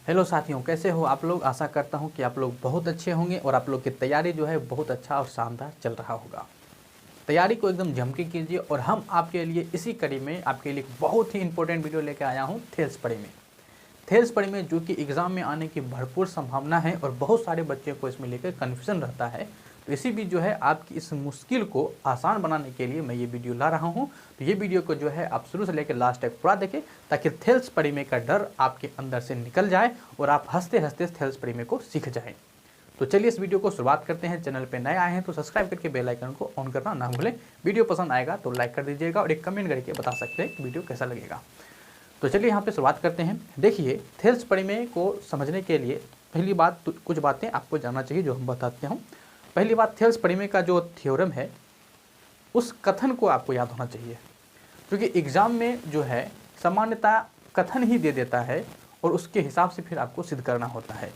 Hello साथियों, कैसे हो आप लोग। आशा करता हूं कि आप लोग बहुत अच्छे होंगे और आप लोग की तैयारी जो है बहुत अच्छा और शानदार चल रहा होगा। तैयारी को एकदम जम के कीजिए और हम आपके लिए इसी कड़ी में आपके लिए एक बहुत ही इंपॉर्टेंट वीडियो लेकर आया हूं थेल्स पढ़ी में। थेल्स पढ़ी में जो कि एग्ज़ाम में आने की भरपूर संभावना है और बहुत सारे बच्चे को इसमें लेकर कन्फ्यूजन रहता है। तो इसी बीच जो है आपकी इस मुश्किल को आसान बनाने के लिए मैं ये वीडियो ला रहा हूँ। तो ये वीडियो को जो है आप शुरू से लेकर लास्ट तक पूरा देखें ताकि थेल्स पढ़ी में का डर आपके अंदर से निकल जाए और आप हंसते हंसते थेल्स पढ़ी में को सीख जाएं। तो चलिए इस वीडियो को शुरुआत करते हैं। चैनल पे नए आए हैं तो सब्सक्राइब करके बेल आइकन को ऑन करना ना भूलें। वीडियो पसंद आएगा तो लाइक कर दीजिएगा और एक कमेंट करके बता सकते हैं वीडियो कैसा लगेगा। तो चलिए यहाँ पे शुरुआत करते हैं। देखिए, थेल्स पढ़ी में को समझने के लिए पहली बात तो कुछ बातें आपको जानना चाहिए जो हम बताते हैं। पहली बात, थेल्स पढ़ी में का जो थ्योरम है उस कथन को आपको याद होना चाहिए, क्योंकि एग्ज़ाम में जो है सामान्यतः कथन ही दे देता है और उसके हिसाब से फिर आपको सिद्ध करना होता है।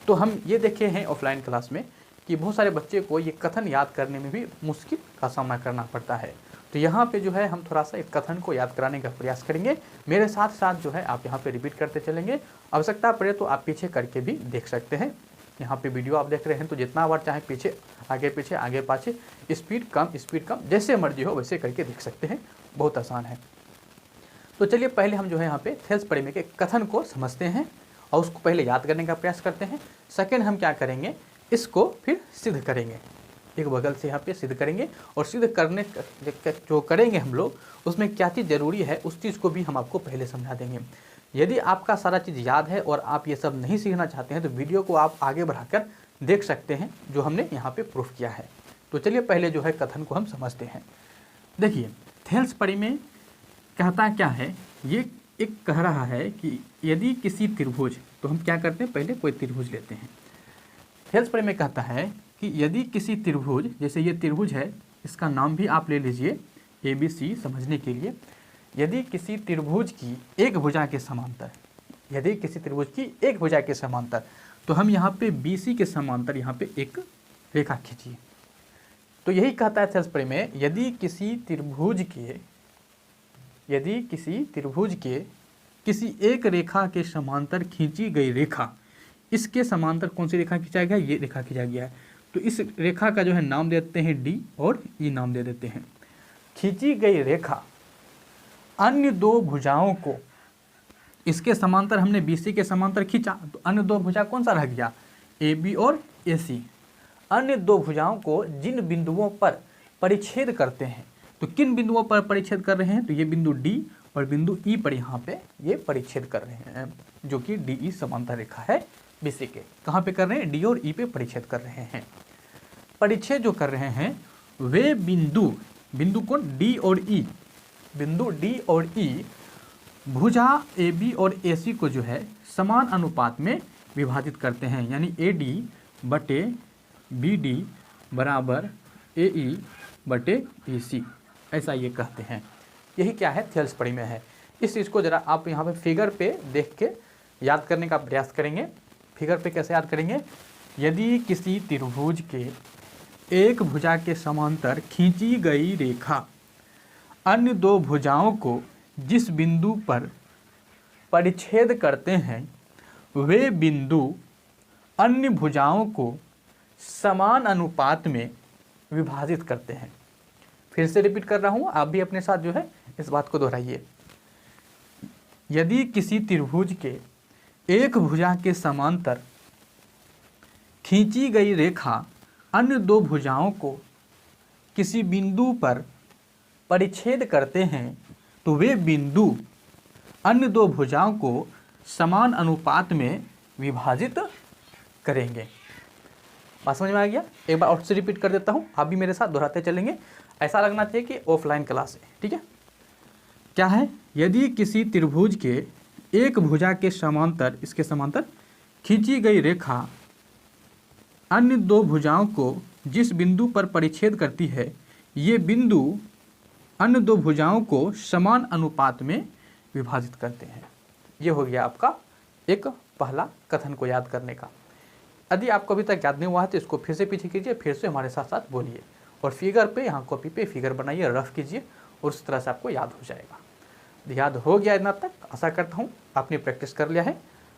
तो हम ये देखे हैं ऑफलाइन क्लास में कि बहुत सारे बच्चे को ये कथन याद करने में भी मुश्किल का सामना करना पड़ता है। तो यहाँ पे जो है हम थोड़ा सा इस कथन को याद कराने का प्रयास करेंगे। मेरे साथ साथ जो है आप यहाँ पे रिपीट करते चलेंगे। आवश्यकता पड़े तो आप पीछे करके भी देख सकते हैं। यहाँ पे वीडियो आप देख रहे हैं तो जितना बार चाहे पीछे आगे पाछे स्पीड कम जैसे मर्जी हो वैसे करके देख सकते हैं। बहुत आसान है। तो चलिए पहले हम जो है यहाँ पे थेल्स पढ़ी में के कथन को समझते हैं और उसको पहले याद करने का प्रयास करते हैं। सेकेंड, हम क्या करेंगे, इसको फिर सिद्ध करेंगे। एक बगल से यहाँ पे सिद्ध करेंगे और सिद्ध करने जो करेंगे हम लोग उसमें क्या चीज़ ज़रूरी है उस चीज़ को भी हम आपको पहले समझा देंगे। यदि आपका सारा चीज़ याद है और आप ये सब नहीं सीखना चाहते हैं तो वीडियो को आप आगे बढ़ाकर देख सकते हैं जो हमने यहाँ पे प्रूफ किया है। तो चलिए पहले जो है कथन को हम समझते हैं। देखिए, थेल्स पढ़ी में कहता क्या है, ये एक कह रहा है कि यदि किसी त्रिभुज, तो हम क्या करते हैं पहले कोई त्रिभुज लेते हैं। थेल्स पढ़ी में कहता है कि यदि किसी त्रिभुज, जैसे ये त्रिभुज है, इसका नाम भी आप ले लीजिए ABC समझने के लिए। यदि किसी त्रिभुज की एक भुजा के समांतर, यदि किसी त्रिभुज की एक भुजा के समांतर, तो हम यहाँ पे BC के समांतर यहाँ पे एक रेखा खींचिए। तो यही कहता है थेल्स पढ़ी में, यदि किसी त्रिभुज के किसी एक रेखा के समांतर खींची गई रेखा, इसके समांतर कौन सी रेखा खींचा गया, ये रेखा खींचा गया है। तो इस रेखा का जो है नाम देते हैं D और E नाम दे देते हैं। खींची गई रेखा अन्य दो भुजाओं को, इसके समांतर हमने BC के समांतर खींचा तो अन्य दो भुजा कौन सा रह गया, AB और AC। अन्य दो भुजाओं को जिन बिंदुओं पर परिच्छेद करते हैं, तो किन बिंदुओं पर परिच्छेद कर रहे हैं, तो ये बिंदु D और बिंदु E पर यहाँ पे ये परिच्छेद कर रहे हैं, जो कि DE समांतर रेखा है BC के। कहाँ पे कर रहे हैं, D और E पे परिच्छेद कर रहे हैं। परिच्छेद जो कर रहे हैं वे बिंदु कौन, D और E, बिंदु D और E भुजा AB और AC को जो है समान अनुपात में विभाजित करते हैं, यानी AD बटे BD बराबर AE बटे EC, ऐसा ये कहते हैं। यही क्या है, थेल्स पढ़ी में है। इस चीज़ को ज़रा आप यहाँ पे फिगर पे देख के याद करने का प्रयास करेंगे। फिगर पे कैसे याद करेंगे, यदि किसी त्रिभुज के एक भुजा के समांतर खींची गई रेखा अन्य दो भुजाओं को जिस बिंदु पर परिच्छेद करते हैं वे बिंदु अन्य भुजाओं को समान अनुपात में विभाजित करते हैं। फिर से रिपीट कर रहा हूँ, आप भी अपने साथ जो है इस बात को दोहराइए। यदि किसी त्रिभुज के एक भुजा के समांतर खींची गई रेखा अन्य दो भुजाओं को किसी बिंदु पर परिच्छेद करते हैं तो वे बिंदु अन्य दो भुजाओं को समान अनुपात में विभाजित करेंगे। बात समझ में आ गया। एक बार और से रिपीट कर देता हूँ, आप भी मेरे साथ दोहराते चलेंगे। ऐसा लगना चाहिए कि ऑफलाइन क्लास है, ठीक है। क्या है, यदि किसी त्रिभुज के एक भुजा के समांतर, इसके समांतर खींची गई रेखा अन्य दो भुजाओं को जिस बिंदु पर परिच्छेद करती है, ये बिंदु अन्य दो भुजाओं को समान अनुपात में विभाजित करते हैं। ये हो गया आपका एक पहला कथन को याद करने का। यदि आपको अभी तक याद नहीं हुआ है तो इसको फिर से पीछे कीजिए, फिर से हमारे साथ साथ बोलिए और फिगर पे, यहाँ कॉपी पे फिगर बनाइए, रफ कीजिए और उस तरह से आपको याद हो जाएगा। याद हो गया इतना तक, आशा करता हूँ आपने प्रैक्टिस कर लिया है।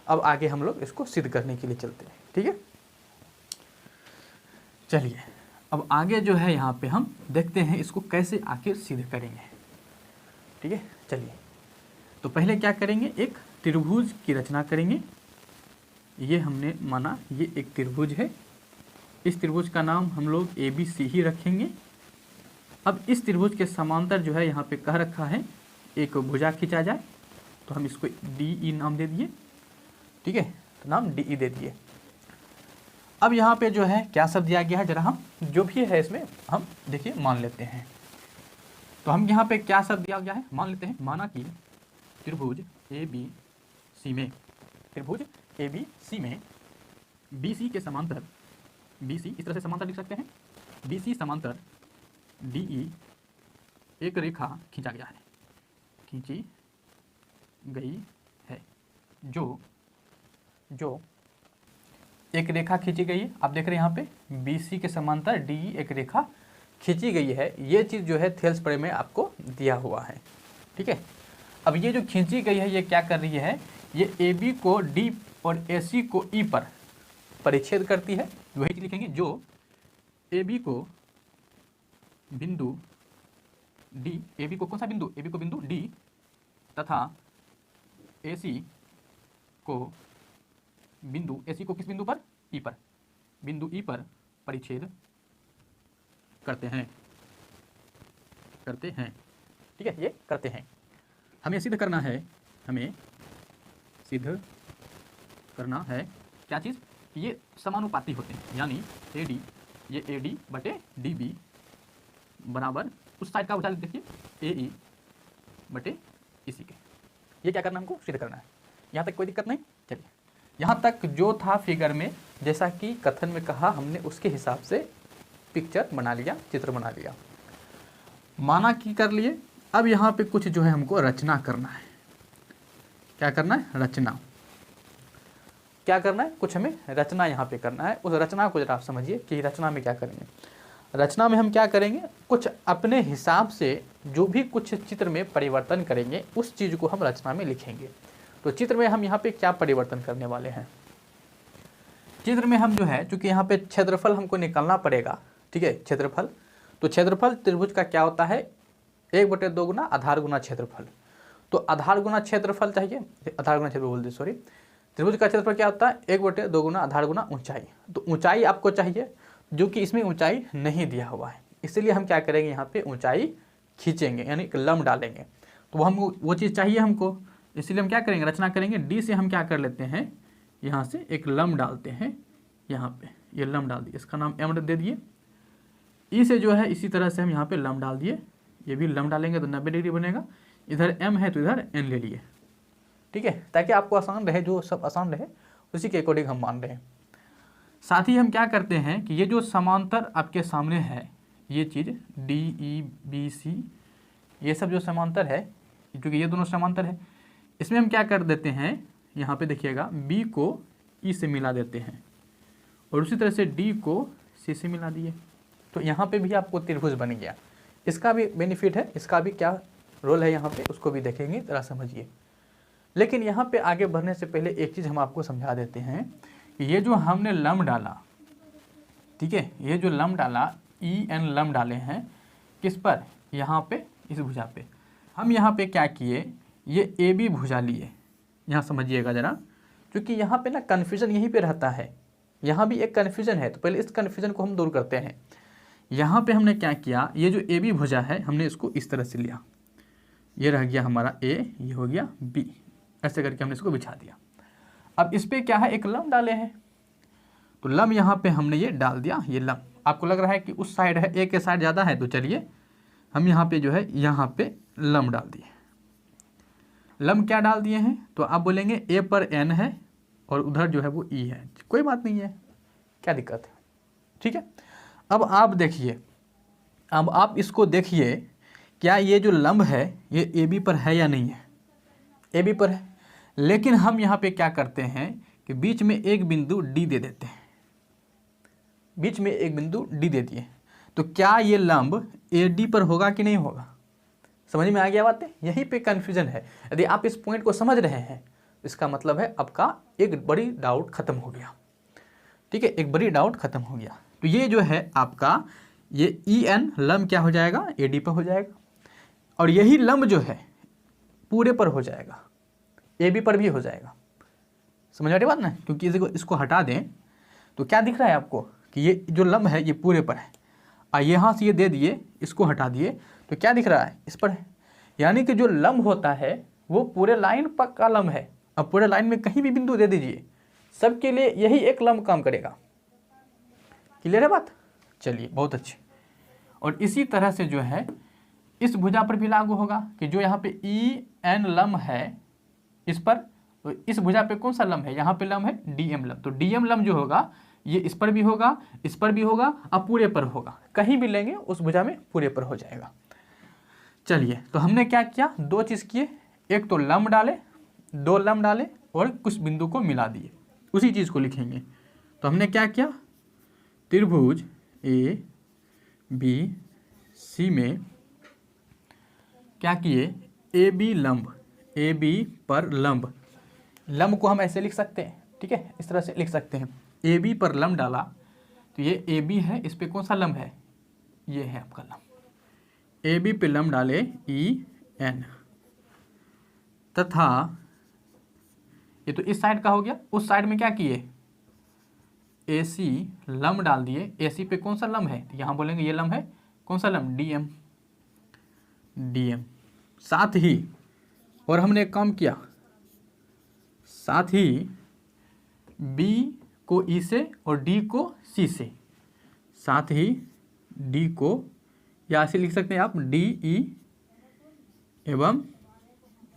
अब आगे हम लोग इसको सिद्ध करने के लिए चलते हैं। ठीक है, चलिए अब आगे जो है यहाँ पे हम देखते हैं इसको कैसे आखिर सिद्ध करेंगे। ठीक है, चलिए तो पहले क्या करेंगे, एक त्रिभुज की रचना करेंगे। ये हमने माना ये एक त्रिभुज है, इस त्रिभुज का नाम हम लोग ABC ही रखेंगे। अब इस त्रिभुज के समांतर जो है यहाँ पे कह रखा है एक भुजा खींचा जाए, तो हम इसको DE नाम दे दिए। ठीक है, तो नाम DE दे दिए। अब यहाँ पे जो है क्या शब्द दिया गया है, जरा हम जो भी है इसमें हम देखिए मान लेते हैं। तो हम यहाँ पे क्या शब्द दिया गया है मान लेते हैं, माना कि त्रिभुज ABC में, त्रिभुज ABC में BC के समांतर, BC इस तरह से समांतर लिख सकते हैं, BC समांतर DE एक रेखा खींचा गया है, खींची गई है, जो एक रेखा खींची गई है। आप देख रहे हैं यहाँ पे BC के समांतर DE एक रेखा खींची गई है। ये चीज़ जो है थेल्स पढ़े में आपको दिया हुआ है। ठीक है, अब ये जो खींची गई है ये क्या कर रही है, ये AB को D और AC को E पर परिच्छेद करती है। वही चीज लिखेंगे, जो AB को बिंदु D, AB को कौन सा बिंदु, AB को बिंदु D तथा AC को बिंदु, AC को किस बिंदु पर, E पर, बिंदु E पर परिच्छेद करते हैं। ठीक है, ये करते हैं। हमें सिद्ध करना है, हमें सिद्ध करना है क्या चीज़, ये समानुपाती होते हैं, यानी AD, ये AD बटे DB बराबर उस साइड का उठा देखिए AE बटे इसी के। ये क्या करना हमको सिद्ध करना है। यहाँ तक कोई दिक्कत नहीं। चलिए, यहाँ तक जो था फिगर में, जैसा कि कथन में कहा हमने उसके हिसाब से पिक्चर बना लिया, चित्र बना लिया, माना कि कर लिए। अब यहाँ पे कुछ जो है हमको रचना करना है। क्या करना है, रचना। क्या करना है, कुछ हमें रचना यहाँ पे करना है। उस रचना को जरा आप समझिए कि रचना में क्या करेंगे। रचना में हम क्या करेंगे, कुछ अपने हिसाब से जो भी कुछ चित्र में परिवर्तन करेंगे उस चीज़ को हम रचना में लिखेंगे। तो चित्र में हम यहाँ पे क्या परिवर्तन करने वाले हैं, चित्र में हम जो है, चूँकि यहाँ पे क्षेत्रफल हमको निकालना पड़ेगा। ठीक है, क्षेत्रफल, तो क्षेत्रफल त्रिभुज का क्या होता है, 1/2 गुना आधार गुना क्षेत्रफल। तो आधार गुना क्षेत्रफल चाहिए, आधार गुना क्षेत्रफल बोल दी, सॉरी। त्रिभुज का क्षेत्रफल क्या होता है, 1/2 गुना आधार गुना ऊंचाई। तो ऊंचाई आपको चाहिए, जो कि इसमें ऊंचाई नहीं दिया हुआ है, इसलिए हम क्या करेंगे, यहाँ पे ऊंचाई खींचेंगे, यानी एक लंब डालेंगे। तो हम वो चीज़ चाहिए हमको, इसलिए हम क्या करेंगे, रचना करेंगे। D से हम क्या कर लेते हैं, यहाँ से एक लंब डालते हैं, यहाँ पे ये लंब डाल दिए, इसका नाम M दे दिए। E से जो है इसी तरह से हम यहाँ पे लंब डाल दिए, ये भी लंब डालेंगे तो 90 डिग्री बनेगा। इधर M है तो इधर N ले लिए। ठीक है, ताकि आपको आसान रहे, जो सब आसान रहे उसी के अकॉर्डिंग हम मान रहे हैं। साथ ही हम क्या करते हैं कि ये जो समांतर आपके सामने है, ये चीज़ DEBC, ये सब जो समांतर है, क्योंकि ये दोनों समांतर है, इसमें हम क्या कर देते हैं, यहाँ पे देखिएगा B को E से मिला देते हैं और उसी तरह से D को C से मिला दिए। तो यहाँ पे भी आपको त्रिभुज बन गया। इसका भी बेनिफिट है, इसका भी क्या रोल है यहाँ पे, उसको भी देखेंगे, जरा समझिए। लेकिन यहाँ पे आगे बढ़ने से पहले एक चीज़ हम आपको समझा देते हैं कि ये जो हमने लंब डाला, ठीक है, ये जो लंब डाला, EN लंब डाले हैं किस पर, यहाँ पे इस भुजा पे। हम यहाँ पे क्या किए, ये AB भुजा लिए। यहाँ समझिएगा ज़रा, क्योंकि यहाँ पे ना कन्फ्यूज़न यहीं पे रहता है, यहाँ भी एक कन्फ्यूज़न है, तो पहले इस कन्फ्यूज़न को हम दूर करते हैं। यहाँ पे हमने क्या किया, ये जो AB भुजा है हमने इसको इस तरह से लिया, ये रह गया हमारा A, ये हो गया B, ऐसे करके हमने इसको बिछा दिया। अब इस पर क्या है, एक लंब डाले हैं, तो लंब यहाँ पे हमने ये डाल दिया। ये लंब आपको लग रहा है कि उस साइड है, A के साइड ज़्यादा है, तो चलिए हम यहाँ पे जो है यहाँ पे लंब डाल दिए। लंब क्या डाल दिए हैं, तो आप बोलेंगे A पर N है और उधर जो है वो E है, कोई बात नहीं है, क्या दिक्कत है। ठीक है, अब आप देखिए, अब आप इसको देखिए, क्या ये जो लंब है ये AB पर है या नहीं है, AB पर है। लेकिन हम यहाँ पे क्या करते हैं कि बीच में एक बिंदु D दे देते हैं, बीच में एक बिंदु D दे दिए, तो क्या ये लंब AD पर होगा कि नहीं होगा। समझ में आ गया बात है, यहीं पे कन्फ्यूजन है। यदि आप इस पॉइंट को समझ रहे हैं इसका मतलब है आपका एक बड़ी डाउट खत्म हो गया। ठीक है, एक बड़ी डाउट खत्म हो गया। तो ये जो है आपका ये ई एन लम क्या हो जाएगा, ए डी पर हो जाएगा, और यही लम जो है पूरे पर हो जाएगा, ए बी पर भी हो जाएगा। समझ आ रही बात ना, क्योंकि इसको हटा दें तो क्या दिख रहा है आपको कि ये जो लम है ये पूरे पर है, और यहाँ से ये दे दिए, इसको हटा दिए तो क्या दिख रहा है, इस पर है। यानी कि जो लम होता है वो पूरे लाइन पर का लम है। अब पूरे लाइन में कहीं भी बिंदु दे दीजिए, सबके लिए यही एक लम काम करेगा। क्लियर है बात? चलिए, बहुत अच्छे। और इसी तरह से जो है इस भुजा पर भी लागू होगा कि जो यहाँ पे ई एन लम है इस पर, तो इस भुजा पे कौन सा लम है, यहाँ पे लम है डी एम लम। तो डी एम लम जो होगा ये इस पर भी होगा, इस पर भी होगा, अब पूरे पर होगा। कहीं भी लेंगे उस भुजा में पूरे पर हो जाएगा। चलिए, तो हमने क्या किया, दो चीज़ किए, एक तो लम डाले, दो लम डाले और कुछ बिंदु को मिला दिए, उसी चीज़ को लिखेंगे। तो हमने क्या किया, त्रिभुज ए बी सी में क्या किए, ए बी लंब, ए बी पर लंब, लंब को हम ऐसे लिख सकते हैं। ठीक है, इस तरह से लिख सकते हैं, ए बी पर लंब डाला तो ये ए बी है, इस पे कौन सा लंब है, ये है आपका लंब। ए बी पे लंब डाले ई एन, तथा ये तो इस साइड का हो गया, उस साइड में क्या किए, ए सी लंब डाल दिए। ए सी पे कौन सा लंब है, यहाँ बोलेंगे ये लंब है, कौन सा लंब, डी एम, डी एम। साथ ही और हमने एक काम किया, साथ ही बी को ई से और डी को सी से, साथ ही डी को या ऐसे लिख सकते हैं आप, डी ई एवं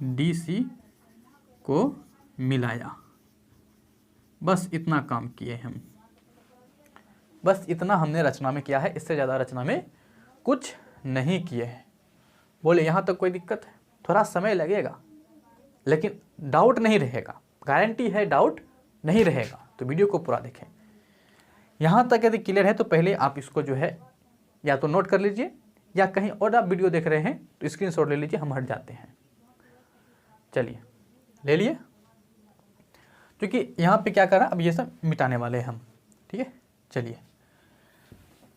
डी सी को मिलाया। बस इतना काम किए हम, बस इतना हमने रचना में किया है, इससे ज़्यादा रचना में कुछ नहीं किए हैं। बोले यहाँ तक कोई दिक्कत है? थोड़ा समय लगेगा लेकिन डाउट नहीं रहेगा, गारंटी है डाउट नहीं रहेगा। तो वीडियो को पूरा देखें। यहाँ तक यदि क्लियर है तो पहले आप इसको जो है या तो नोट कर लीजिए, या कहीं और आप वीडियो देख रहे हैं तो स्क्रीनशॉट ले लीजिए, हम हट जाते हैं। चलिए, ले लिए, क्योंकि यहाँ पे क्या करा, अब ये सब मिटाने वाले हैं हम। ठीक है, चलिए,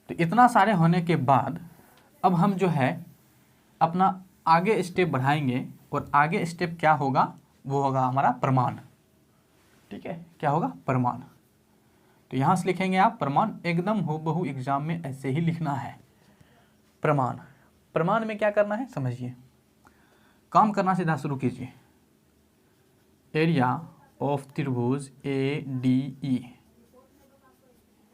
तो इतना सारे होने के बाद अब हम जो है अपना आगे स्टेप बढ़ाएंगे, और आगे स्टेप क्या होगा, वो होगा हमारा प्रमाण। ठीक है, क्या होगा, प्रमाण। तो यहाँ से लिखेंगे आप प्रमाण, एकदम हूबहू एग्जाम में ऐसे ही लिखना है। प्रमाण, प्रमाण में क्या करना है समझिए, काम करना सीधा शुरू कीजिए। एरिया ऑफ त्रिभुज ए डी ई,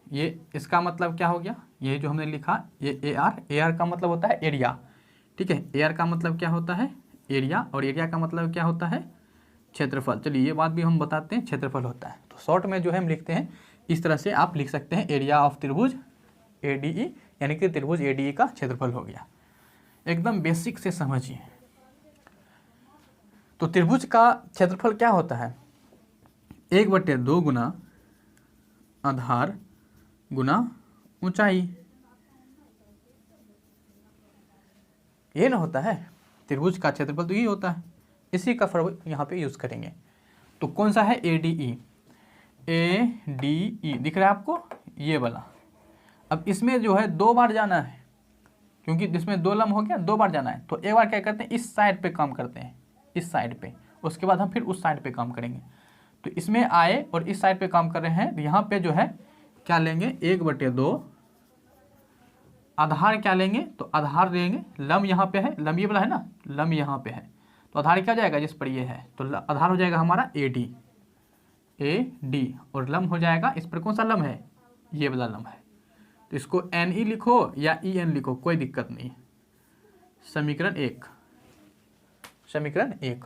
ये इसका मतलब क्या हो गया, ये जो हमने लिखा ये ए आर का मतलब होता है एरिया। ठीक है, ए आर का मतलब क्या होता है, एरिया, और एरिया का मतलब क्या होता है, क्षेत्रफल। चलिए, ये बात भी हम बताते हैं, क्षेत्रफल होता है। तो शॉर्ट में जो है हम लिखते हैं इस तरह से, आप लिख सकते हैं एरिया ऑफ त्रिभुज ए डी ई, यानी कि त्रिभुज ए डी ई का क्षेत्रफल हो गया। एकदम बेसिक से समझिए। तो त्रिभुज का क्षेत्रफल क्या होता है, 1/2 गुना आधार गुना ऊंचाई, ये ना होता है त्रिभुज का क्षेत्रफल, तो ये होता है। इसी का फॉर्मूला यहाँ पे यूज़ करेंगे। तो कौन सा है, A D E, A D E दिख रहा है आपको, ये वाला। अब इसमें जो है 2 बार जाना है, क्योंकि इसमें 2 लम्ब हो गया, 2 बार जाना है। तो एक बार क्या करते हैं, इस साइड पे काम करते हैं, इस साइड पे, उसके बाद हम फिर उस साइड पे काम करेंगे। तो इसमें आए और इस साइड पे काम कर रहे हैं, तो यहाँ पे जो है क्या लेंगे, 1/2 आधार क्या लेंगे, तो आधार लेंगे, लम्ब यहाँ पे है, लम्ब ये वाला है ना, लम्ब यहाँ पे है, तो आधार क्या हो जाएगा, जिस पर ये है, तो आधार हो जाएगा हमारा ए डी, और लम्ब हो जाएगा, इस पर कौन सा लम्ब है, ये वाला लम्ब है। तो इसको एन ई लिखो या ई एन लिखो, कोई दिक्कत नहीं है। समीकरण 1, समीकरण 1।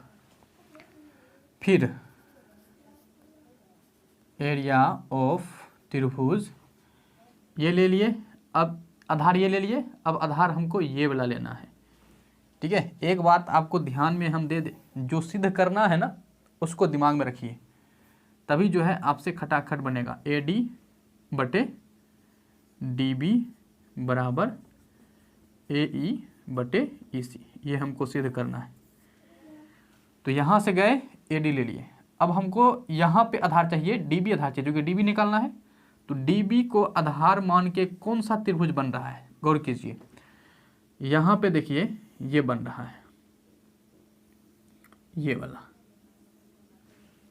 फिर एरिया ऑफ त्रिभुज ये ले लिए, अब आधार ये ले लिए, अब आधार हमको ये वाला लेना है। ठीक है, एक बात आपको ध्यान में हम दे जो सिद्ध करना है ना, उसको दिमाग में रखिए, तभी जो है आपसे खटाखट बनेगा। ए डी बटे डी बी बराबर ए ई बटे ई सी, ये हमको सिद्ध करना है। तो यहाँ से गए ए डी ले लिए, अब हमको यहाँ पे आधार चाहिए, डीबी आधार चाहिए, जो कि डीबी निकालना है। तो डीबी को आधार मान के कौन सा त्रिभुज बन रहा है, गौर कीजिए। यहाँ पे देखिए ये बन रहा है, ये वाला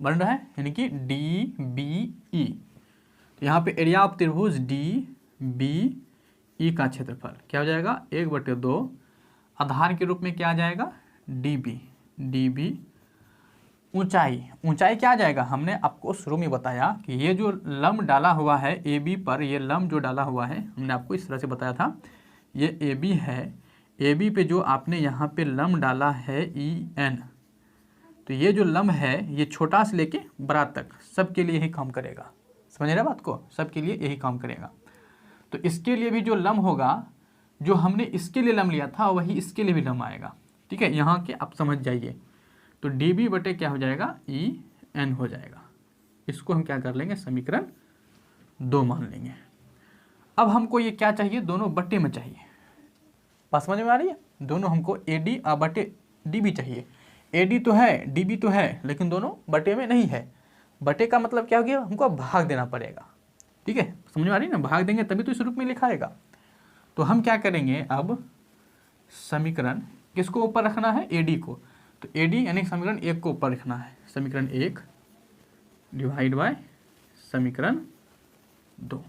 बन रहा है, यानी कि डी बी ई। तो यहाँ पे एरिया ऑफ त्रिभुज डी बी ई का क्षेत्रफल क्या हो जाएगा, 1/2 आधार के रूप में क्या आ जाएगा, डी बी। ऊंचाई क्या आ जाएगा, हमने आपको शुरू में बताया कि ये जो लंब डाला हुआ है ए बी पर, ये लंब जो डाला हुआ है हमने आपको इस तरह से बताया था, ये ए बी है, ए बी पे जो आपने यहाँ पे लंब डाला है ई एन, तो ये जो लंब है ये छोटा से लेके बड़ा तक सबके लिए यही काम करेगा। समझ रहे बात को, सबके लिए यही काम करेगा। तो इसके लिए भी जो लंब होगा, जो हमने इसके लिए लंब लिया था वही इसके लिए भी लंब आएगा। ठीक है, यहाँ के आप समझ जाइए। तो डी बी बटे क्या हो जाएगा, ई एन हो जाएगा। इसको हम क्या कर लेंगे, समीकरण 2 मान लेंगे। अब हमको ये क्या चाहिए, दोनों बटे में चाहिए। बात समझ में आ रही है, दोनों हमको ए डी बटे डी बी चाहिए। ए डी तो है, डी बी तो है, लेकिन दोनों बटे में नहीं है। बटे का मतलब क्या हो गया, हमको भाग देना पड़ेगा। ठीक है, समझ में आ रही है ना, भाग देंगे तभी तो इस रूप में लिखा आएगा। तो हम क्या करेंगे, अब समीकरण किसको ऊपर रखना है, ए डी को। तो ए डी यानी समीकरण 1 को ऊपर लिखना है, समीकरण 1 डिवाइड बाय समीकरण 2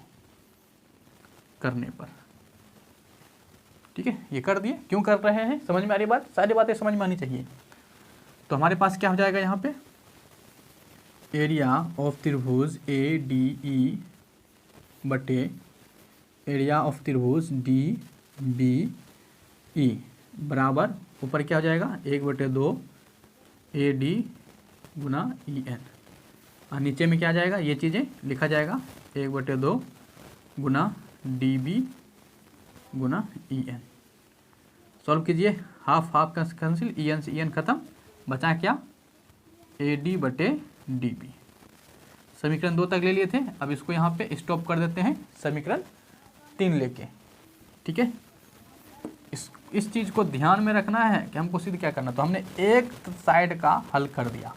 करने पर। ठीक है, ये कर दिए। क्यों कर रहे हैं, समझ में आ रही बात, सारी बातें समझ में आनी चाहिए। तो हमारे पास क्या हो जाएगा यहाँ पे, एरिया ऑफ त्रिभुज ए डी ई बटे एरिया ऑफ त्रिभुज डी बी ई बराबर ऊपर क्या हो जाएगा, 1/2 A D Guna E N, और नीचे में क्या आ जाएगा, ये चीज़ें लिखा जाएगा 1/2 गुना डी बी गुना ई एन। सॉल्व कीजिए, half half cancel, E N से ई एन खत्म, बचा क्या, ए डी बटे डी बी। समीकरण 2 तक ले लिए थे, अब इसको यहाँ पे स्टॉप कर देते हैं समीकरण 3 लेके। ठीक है, इस चीज़ को ध्यान में रखना है कि हमको सिद्ध क्या करना। तो हमने एक साइड का हल कर दिया,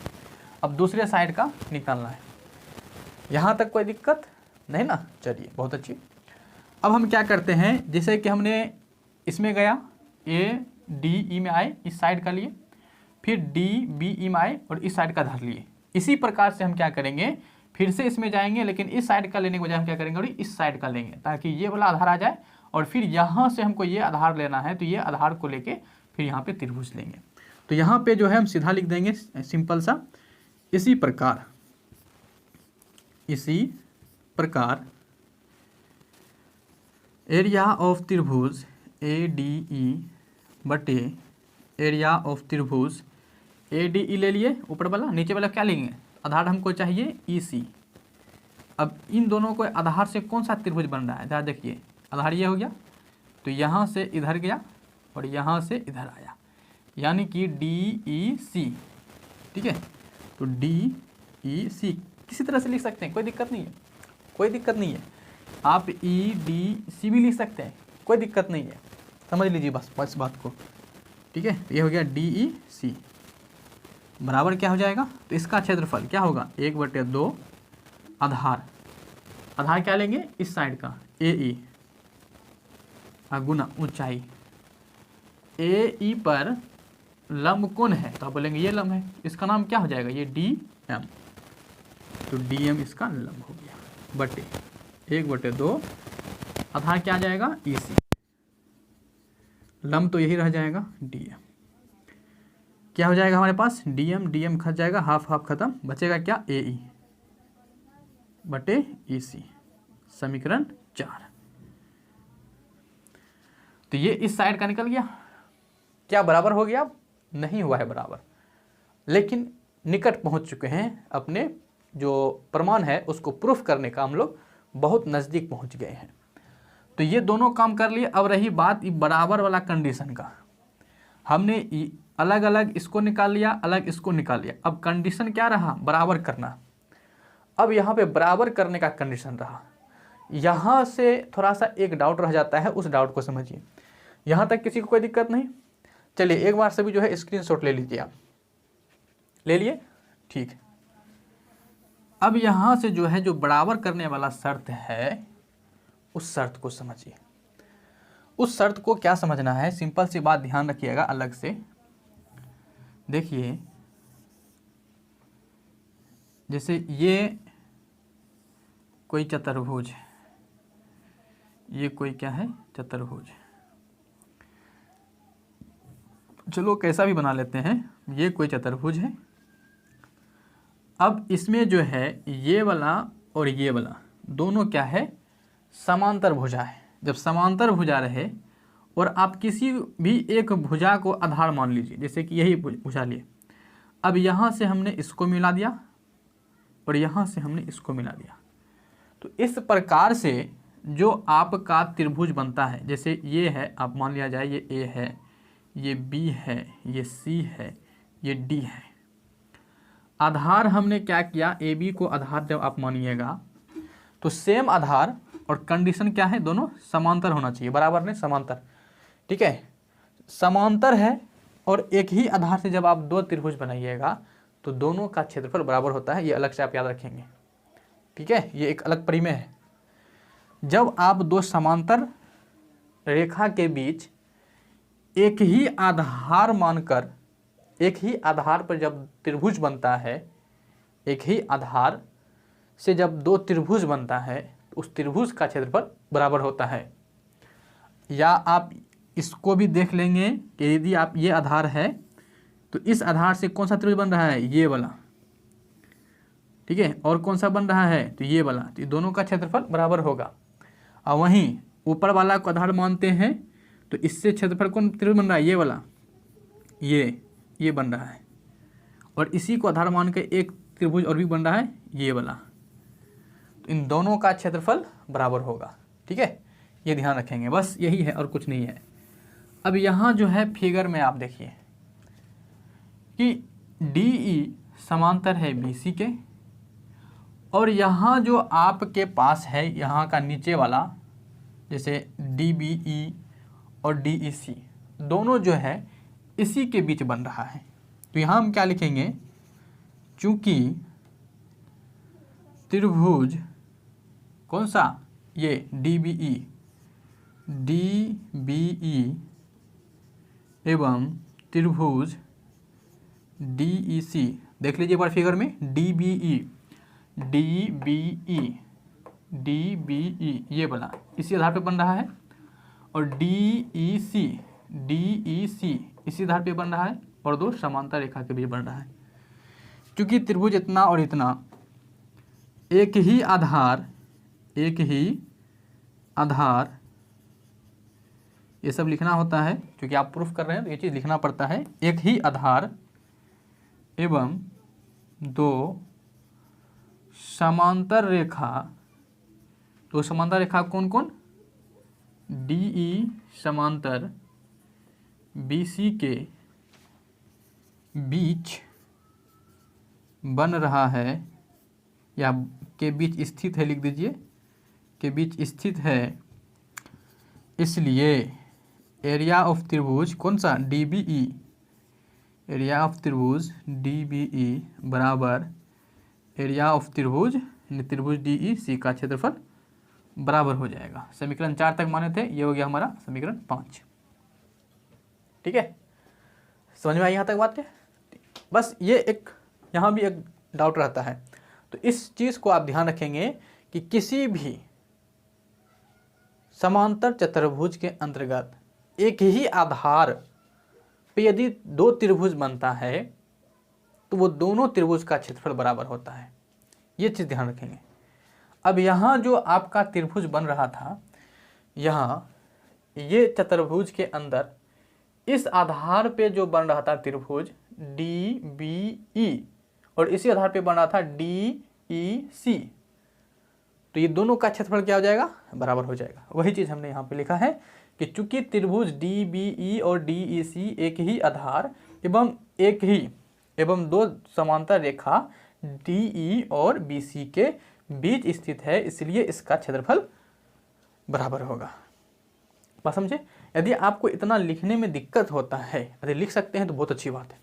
अब दूसरे साइड का निकालना है। यहाँ तक कोई दिक्कत नहीं ना, चलिए बहुत अच्छी। अब हम क्या करते हैं, जैसे कि हमने इसमें गया, ए डी ई में आए, इस साइड का लिए, फिर डी बी ई में आए और इस साइड का धर लिए। इसी प्रकार से हम क्या करेंगे, फिर से इसमें जाएंगे, लेकिन इस साइड का लेने के बजाय हम क्या करेंगे, और इस साइड का लेंगे, ताकि ये वाला आधार आ जाए, और फिर यहाँ से हमको ये आधार लेना है, तो ये आधार को लेके फिर यहाँ पे त्रिभुज लेंगे। तो यहाँ पे जो है हम सीधा लिख देंगे सिंपल सा, इसी प्रकार एरिया ऑफ त्रिभुज ए डी ई बटे एरिया ऑफ त्रिभुज ए डी ई ले लिए ऊपर वाला, नीचे वाला क्या लेंगे, आधार हमको चाहिए ई सी। अब इन दोनों को आधार से कौन सा त्रिभुज बन रहा है, जरा देखिए, आधार ये हो गया, तो यहाँ से इधर गया और यहाँ से इधर आया, यानी कि डी ई सी। ठीक है, तो डी ई सी किसी तरह से लिख सकते हैं, कोई दिक्कत नहीं है, कोई दिक्कत नहीं है। आप ई डी सी भी लिख सकते हैं, कोई दिक्कत नहीं है, समझ लीजिए बस इस बात को। ठीक है, ये हो गया डी ई सी बराबर क्या हो जाएगा, तो इसका क्षेत्रफल क्या होगा, 1/2 आधार क्या लेंगे, इस साइड का ए ई गुना ऊंचाई। ए ई पर लंब कौन है, तो आप बोलेंगे ये लंब है, इसका नाम क्या हो जाएगा, ये डी एम। तो डी एम इसका लंब हो गया, बटे 1/2 आधार क्या आ जाएगा, ई सी, लंब तो यही रह जाएगा डी एम। क्या हो जाएगा हमारे पास, डी एम खत जाएगा, हाफ हाफ खत्म, बचेगा क्या, ए ई बटे ई सी, समीकरण 4। तो ये इस साइड का निकल गया, क्या बराबर हो गया, नहीं हुआ है बराबर, लेकिन निकट पहुंच चुके हैं, अपने जो प्रमाण है उसको प्रूफ करने का हम लोग बहुत नज़दीक पहुंच गए हैं। तो ये दोनों काम कर लिए। अब रही बात बराबर वाला कंडीशन का, हमने अलग अलग इसको निकाल लिया, अलग इसको निकाल लिया, अब कंडीशन क्या रहा, बराबर करना। अब यहाँ पे बराबर करने का कंडीशन रहा, यहाँ से थोड़ा सा एक डाउट रह जाता है, उस डाउट को समझिए। यहाँ तक किसी को कोई दिक्कत नहीं, चलिए एक बार सभी जो है स्क्रीनशॉट ले लीजिए, आप ले लिए, ठीक है। अब यहाँ से जो है जो बराबर करने वाला शर्त है उस शर्त को समझिए। उस शर्त को क्या समझना है, सिंपल सी बात ध्यान रखिएगा अलग से। देखिए जैसे ये कोई चतुर्भुज है, ये कोई क्या है, चतुर्भुज। चलो कैसा भी बना लेते हैं, ये कोई चतुर्भुज है। अब इसमें जो है ये वाला और ये वाला दोनों क्या है, समांतर भुजा है। जब समांतर भुजा रहे और आप किसी भी एक भुजा को आधार मान लीजिए, जैसे कि यही भुजा लिए, अब यहाँ से हमने इसको मिला दिया और यहाँ से हमने इसको मिला दिया, तो इस प्रकार से जो आपका त्रिभुज बनता है, जैसे ये है, आप मान लिया जाए ये ए है, ये बी है, ये सी है, ये डी है। आधार हमने क्या किया, ए बी को आधार जब आप मानिएगा तो सेम आधार और कंडीशन क्या है, दोनों समांतर होना चाहिए, बराबर नहीं, समांतर। ठीक है, समांतर है और एक ही आधार से जब आप दो त्रिभुज बनाइएगा तो दोनों का क्षेत्रफल बराबर होता है, ये अलग से आप याद रखेंगे। ठीक है, ये एक अलग परिमेय है। जब आप दो समांतर रेखा के बीच एक ही आधार मानकर, एक ही आधार पर जब त्रिभुज बनता है, एक ही आधार से जब दो त्रिभुज बनता है तो उस त्रिभुज का क्षेत्रफल बराबर होता है। या आप इसको भी देख लेंगे कि यदि आप ये आधार है तो इस आधार से कौन सा त्रिभुज बन रहा है, ये वाला। ठीक है, और कौन सा बन रहा है, तो ये वाला, तो ये दोनों का क्षेत्रफल बराबर होगा। और वहीं ऊपर वाला को आधार मानते हैं तो इससे क्षेत्रफल कौन त्रिभुज बन रहा है, ये वाला, ये बन रहा है। और इसी को आधार मान के एक त्रिभुज और भी बन रहा है, ये वाला, तो इन दोनों का क्षेत्रफल बराबर होगा। ठीक है, ये ध्यान रखेंगे, बस यही है और कुछ नहीं है। अब यहाँ जो है फिगर में आप देखिए कि DE समांतर है BC के, और यहाँ जो आपके पास है यहाँ का नीचे वाला, जैसे DBE और DEC दोनों जो है इसी के बीच बन रहा है। तो यहाँ हम क्या लिखेंगे, चूंकि त्रिभुज कौन सा, ये DBE एवं त्रिभुज DEC, देख लीजिए एक बार फिगर में, DBE ये वाला इसी आधार पे बन रहा है, और DEC इसी आधार पे बन रहा है, और दो समांतर रेखा के बीच बन रहा है। क्योंकि त्रिभुज इतना और इतना एक ही आधार ये सब लिखना होता है, क्योंकि आप प्रूफ कर रहे हैं तो ये चीज़ लिखना पड़ता है। एक ही आधार एवं दो समांतर रेखा, तो समांतर रेखा कौन कौन, DE समांतर BC के बीच बन रहा है, या के बीच स्थित है, लिख दीजिए के बीच स्थित है। इसलिए एरिया ऑफ त्रिभुज कौन सा, DBE, एरिया ऑफ त्रिभुज DBE बराबर एरिया ऑफ त्रिभुज DEC का क्षेत्रफल बराबर हो जाएगा। समीकरण 4 तक माने थे, ये हो गया हमारा समीकरण 5। ठीक है, समझ में आई यहाँ तक बात है। बस ये एक यहाँ भी एक डाउट रहता है, तो इस चीज़ को आप ध्यान रखेंगे कि किसी भी समांतर चतुर्भुज के अंतर्गत एक ही आधार पे यदि दो त्रिभुज बनता है तो वो दोनों त्रिभुज का क्षेत्रफल बराबर होता है, ये चीज़ ध्यान रखेंगे। अब यहाँ जो आपका त्रिभुज बन रहा था, यहाँ ये चतुर्भुज के अंदर इस आधार पे जो बन रहा था त्रिभुज DBE, और इसी आधार पे बन रहा था DEC, तो ये दोनों का क्षेत्रफल क्या हो जाएगा, बराबर हो जाएगा। वही चीज़ हमने यहाँ पे लिखा है कि चूंकि त्रिभुज DBE और DEC एक ही आधार एवं दो समांतर रेखा DE और BC के बीच स्थित है, इसलिए इसका क्षेत्रफल बराबर होगा। बात समझे। यदि आपको इतना लिखने में दिक्कत होता है, यदि लिख सकते हैं तो बहुत अच्छी बात है,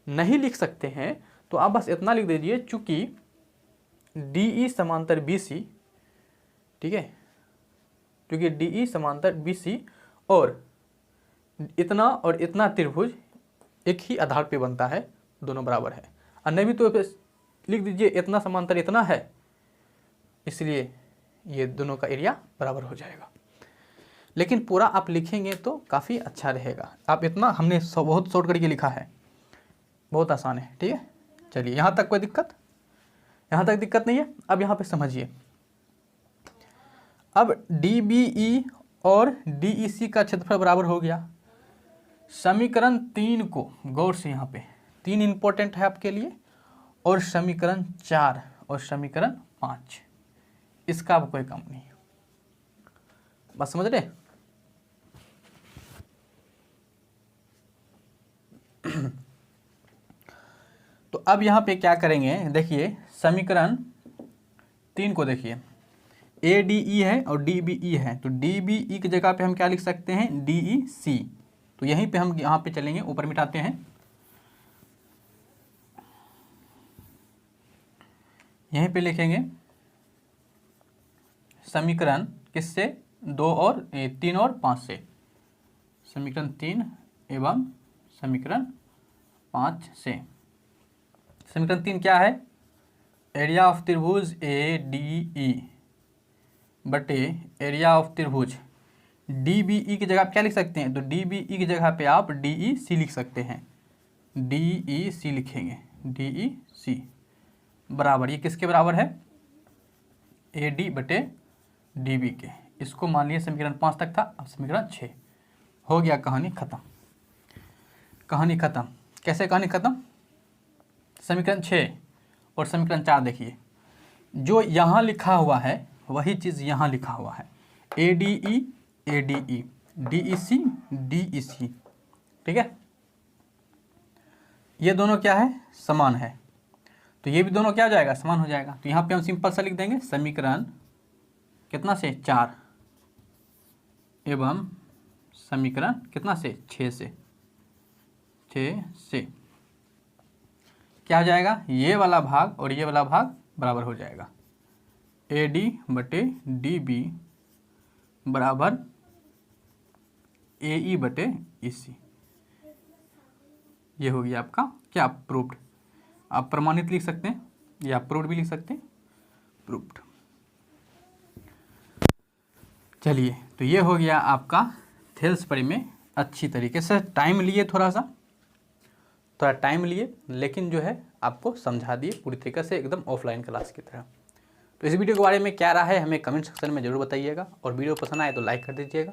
नहीं लिख सकते हैं तो आप बस इतना लिख दीजिए, चूंकि DE समांतर BC, ठीक है, क्योंकि DE समांतर BC और इतना त्रिभुज एक ही आधार पे बनता है, दोनों बराबर है। और नहीं भी तो लिख दीजिए इतना समांतर इतना है, इसलिए ये दोनों का एरिया बराबर हो जाएगा। लेकिन पूरा आप लिखेंगे तो काफ़ी अच्छा रहेगा। आप इतना हमने बहुत शॉर्ट करके लिखा है, बहुत आसान है, ठीक है। चलिए यहाँ तक कोई दिक्कत, यहाँ तक दिक्कत नहीं है। अब यहाँ पे समझिए, अब DBE और DEC का क्षेत्रफल बराबर हो गया। समीकरण 3 को गौर से, यहाँ पे 3 इंपॉर्टेंट है आपके लिए, और समीकरण 4 और समीकरण 5, इसका अब कोई काम नहीं है। बस समझ रहे? तो अब यहाँ पे क्या करेंगे, देखिए समीकरण 3 को देखिए, ADE है और DBE है, तो DBE की जगह पे हम क्या लिख सकते हैं, DEC। तो यहीं पे हम यहाँ पे चलेंगे, ऊपर मिटाते हैं, यहीं पे लिखेंगे समीकरण किससे, 3 और 5 से, समीकरण 3 एवं समीकरण 5 से। समीकरण 3 क्या है, एरिया ऑफ त्रिभुज ADE बटे एरिया ऑफ त्रिभुज DBE की जगह आप क्या लिख सकते हैं, तो DBE की जगह पे आप DEC लिख सकते हैं, DEC लिखेंगे, DEC बराबर, ये किसके बराबर है, AD बटे DB के। इसको मान लिया समीकरण 5 तक था, अब समीकरण 6 हो गया, कहानी खत्म, कहानी खत्म। कैसे कहानी खत्म, समीकरण 6 और समीकरण 4 देखिए, जो यहाँ लिखा हुआ है वही चीज़ यहाँ लिखा हुआ है, ADE ADE, DEC DEC, ठीक है। ये दोनों क्या है, समान है, तो ये भी दोनों क्या हो जाएगा, समान हो जाएगा। तो यहाँ पे हम सिंपल सा लिख देंगे, समीकरण कितना से, 4 एवं समीकरण कितना से, 6 से क्या हो जाएगा, ये वाला भाग और ये वाला भाग बराबर हो जाएगा, AD बटे DB बराबर AE बटे EC। ये हो गया आपका क्या, प्रूव्ड। आप प्रमाणित लिख सकते हैं या प्रूव्ड भी लिख सकते हैं, प्रूव्ड। चलिए, तो ये हो गया आपका थेल्सबरी में अच्छी तरीके से। टाइम लिए, थोड़ा टाइम लिए, लेकिन जो है आपको समझा दिए पूरी तरीके से, एकदम ऑफलाइन क्लास की तरह। तो इस वीडियो के बारे में क्या रहा है हमें कमेंट सेक्शन में ज़रूर बताइएगा, और वीडियो पसंद आए तो लाइक कर दीजिएगा।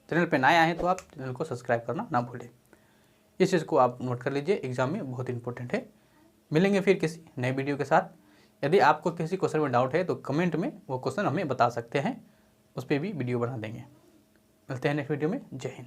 चैनल पे नए आए हैं तो आप चैनल को सब्सक्राइब करना ना भूलें। इस चीज़ को आप नोट कर लीजिए, एग्जाम में बहुत इंपॉर्टेंट है। मिलेंगे फिर किसी नए वीडियो के साथ। यदि आपको किसी क्वेश्चन में डाउट है तो कमेंट में वो क्वेश्चन हमें बता सकते हैं, उस पर भी वीडियो बना देंगे। मिलते हैं नेक्स्ट वीडियो में। जय हिंद।